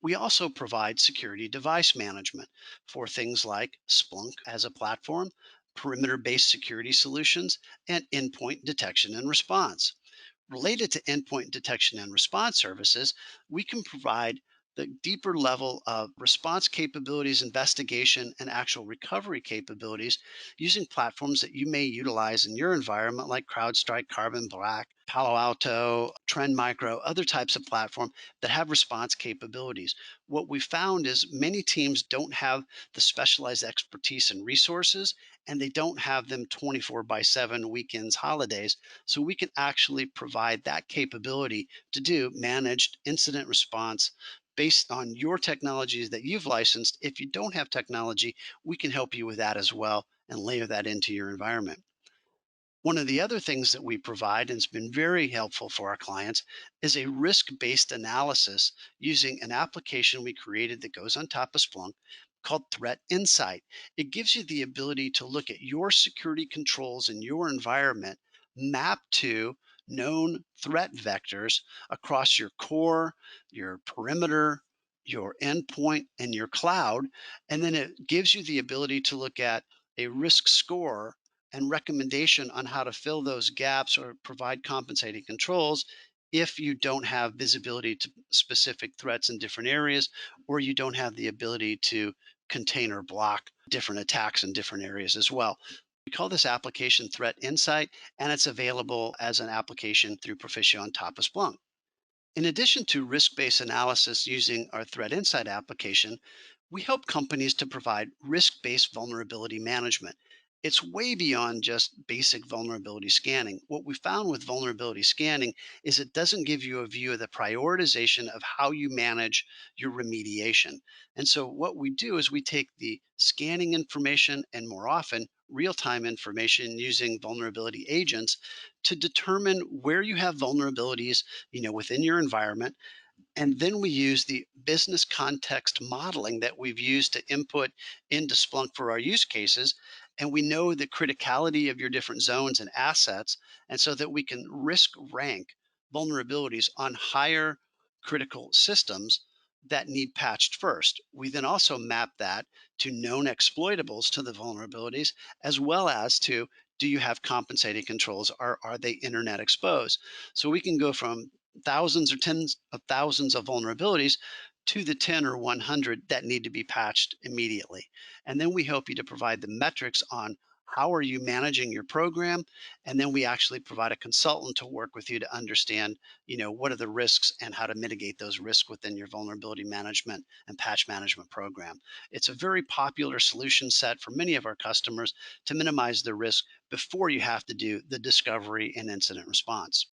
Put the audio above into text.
We also provide security device management for things like Splunk as a platform, perimeter based security solutions, and endpoint detection and response. Related to endpoint detection and response services, we can provide the deeper level of response capabilities, investigation, and actual recovery capabilities using platforms that you may utilize in your environment, like CrowdStrike, Carbon Black, Palo Alto, Trend Micro, other types of platform that have response capabilities. What we found is many teams don't have the specialized expertise and resources, and they don't have them 24 by 7 weekends, holidays, so we can actually provide that capability to do managed incident response based on your technologies that you've licensed. If you don't have technology, we can help you with that as well and layer that into your environment. One of the other things that we provide, and it's been very helpful for our clients, is a risk based analysis using an application we created that goes on top of Splunk called Threat Insight. It gives you the ability to look at your security controls in your environment mapped to known threat vectors across your core, your perimeter, your endpoint, and your cloud. And then it gives you the ability to look at a risk score and recommendation on how to fill those gaps or provide compensating controls if you don't have visibility to specific threats in different areas, or you don't have the ability to contain or block different attacks in different areas as well. We call this application Threat Insight, and it's available as an application through Proficio on top of Splunk. In addition to risk based analysis using our Threat Insight application, we help companies to provide risk based vulnerability management. It's way beyond just basic vulnerability scanning. What we found with vulnerability scanning is it doesn't give you a view of the prioritization of how you manage your remediation. And so, what we do is we take the scanning information and more often real time information using vulnerability agents to determine where you have vulnerabilities within your environment, and then we use the business context modeling that we've used to input into Splunk for our use cases. And we know the criticality of your different zones and assets. And so that we can risk rank vulnerabilities on higher critical systems that need patched first. We then also map that to known exploitables to the vulnerabilities, as well as to do you have compensating controls? Are they internet exposed? So we can go from thousands or tens of thousands of vulnerabilities to the 10 or 100 that need to be patched immediately. And then we help you to provide the metrics on how are you managing your program, and then we actually provide a consultant to work with you to understand what are the risks and how to mitigate those risks within your vulnerability management and patch management program. It's a very popular solution set for many of our customers to minimize the risk before you have to do the discovery and incident response.